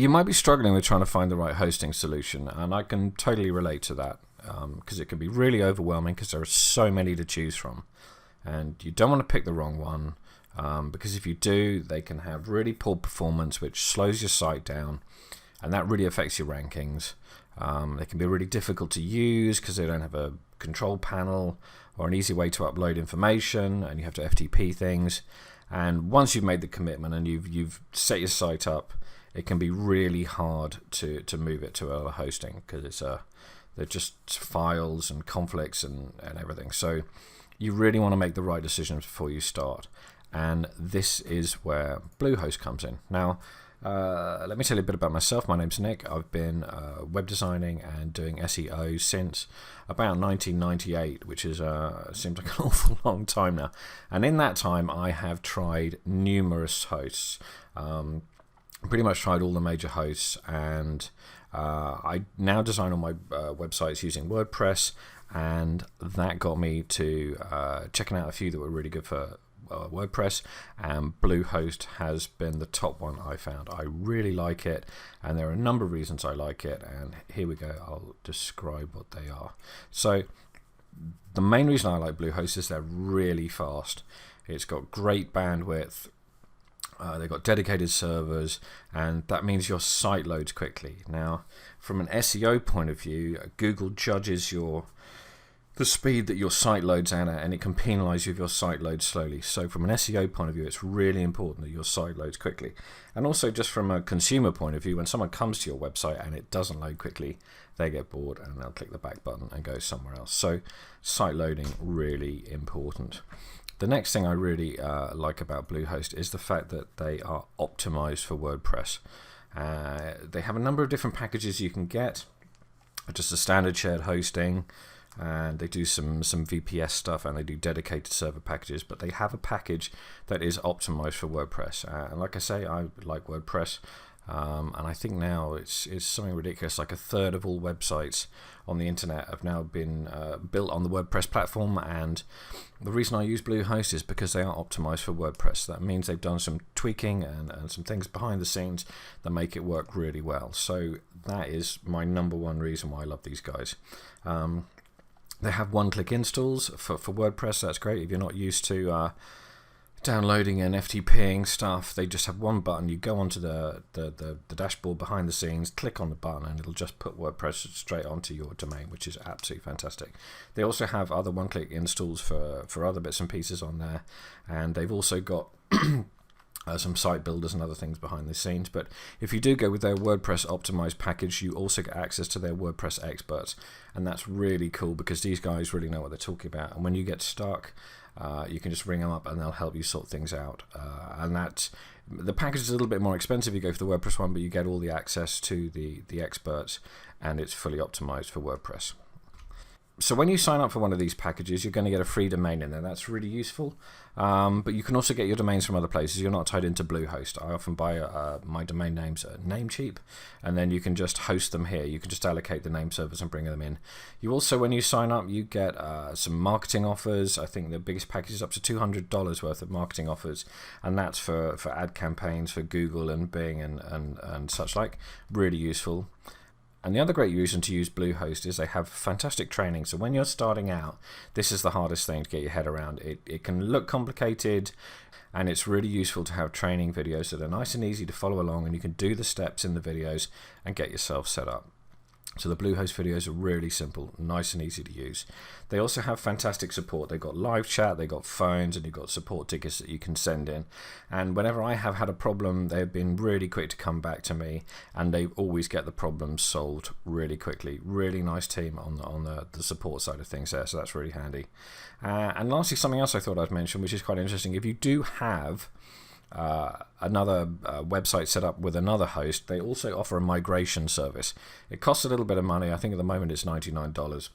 You might be struggling with trying to find the right hosting solution, and I can totally relate to that, because it can be really overwhelming because there are so many to choose from, and you don't want to pick the wrong one, because if you do, they can have really poor performance, which slows your site down, and that really affects your rankings. They can be really difficult to use because they don't have a control panel or an easy way to upload information, and you have to FTP things. And once you've made the commitment and you've set your site up, it can be really hard to move it to other hosting, because they're just files and conflicts and everything. So you really want to make the right decisions before you start. And this is where Bluehost comes in. Now, let me tell you a bit about myself. My name's Nick. I've been web designing and doing SEO since about 1998, which is seems like an awful long time now. And in that time, I have tried numerous hosts. Pretty much tried all the major hosts, and I now design all my websites using WordPress, and that got me to checking out a few that were really good for WordPress, and Bluehost has been the top one I found. I really like it, and there are a number of reasons I like it, and here we go. I'll describe what they are. So the main reason I like Bluehost is they're really fast. It's got great bandwidth. They've got dedicated servers, and that means your site loads quickly. Now, from an SEO point of view, Google judges the speed that your site loads at, and it can penalize you if your site loads slowly. So from an SEO point of view, it's really important that your site loads quickly. And also just from a consumer point of view, when someone comes to your website and it doesn't load quickly, they get bored and they'll click the back button and go somewhere else. So site loading, really important. The next thing I really like about Bluehost is the fact that they are optimized for WordPress. They have a number of different packages you can get, just a standard shared hosting, and they do some VPS stuff, and they do dedicated server packages, but they have a package that is optimized for WordPress. And like I say, I like WordPress. And I think now it's something ridiculous, like a third of all websites on the internet have now been built on the WordPress platform, and the reason I use Bluehost is because they are optimized for WordPress. That means they've done some tweaking and some things behind the scenes that make it work really well. So that is my number one reason why I love these guys. They have one-click installs for WordPress. That's great if you're not used to downloading and FTPing stuff. They just have one button. You go onto the dashboard behind the scenes, click on the button, and it'll just put WordPress straight onto your domain, which is absolutely fantastic. They also have other one-click installs for other bits and pieces on there, and they've also got some site builders and other things behind the scenes. But if you do go with their WordPress optimized package, you also get access to their WordPress experts, and that's really cool because these guys really know what they're talking about. And when you get stuck, you can just ring them up and they'll help you sort things out. And that the package is a little bit more expensive. You go for the WordPress one, but you get all the access to the experts, and it's fully optimized for WordPress. So when you sign up for one of these packages, you're going to get a free domain in there. That's really useful. But you can also get your domains from other places. You're not tied into Bluehost. I often buy my domain names at Namecheap, and then you can just host them here. You can just allocate the name servers and bring them in. You also, when you sign up, you get some marketing offers. I think the biggest package is up to $200 worth of marketing offers, and that's for ad campaigns for Google and Bing and such like. Really useful. And the other great reason to use Bluehost is they have fantastic training. So when you're starting out, this is the hardest thing to get your head around. It can look complicated, and it's really useful to have training videos that are nice and easy to follow along, and you can do the steps in the videos and get yourself set up. So the Bluehost videos are really simple, nice and easy to use. They also have fantastic support. They've got live chat, they've got phones, and you've got support tickets that you can send in. And whenever I have had a problem, they've been really quick to come back to me, and they always get the problems solved really quickly. Really nice team on the support side of things there, so that's really handy. And lastly, something else I thought I'd mention, which is quite interesting. If you do have another website set up with another host, they also offer a migration service. It costs a little bit of money. I think at the moment it's $99.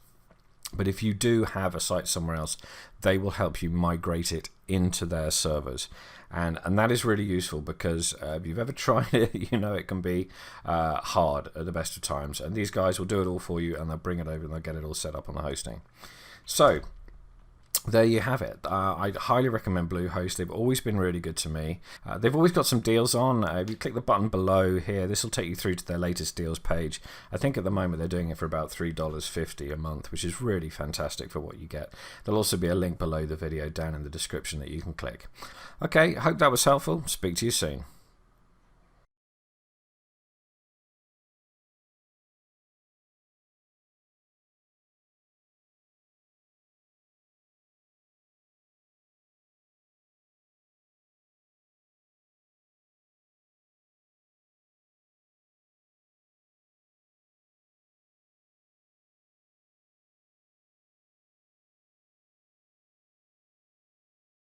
But if you do have a site somewhere else, they will help you migrate it into their servers. And that is really useful because if you've ever tried it, you know it can be hard at the best of times. And these guys will do it all for you, and they'll bring it over and they'll get it all set up on the hosting. So there you have it. I'd highly recommend Bluehost. They've always been really good to me. They've always got some deals on. If you click the button below here, this will take you through to their latest deals page. I think at the moment they're doing it for about $3.50 a month, which is really fantastic for what you get. There'll also be a link below the video down in the description that you can click. Okay, hope that was helpful. Speak to you soon.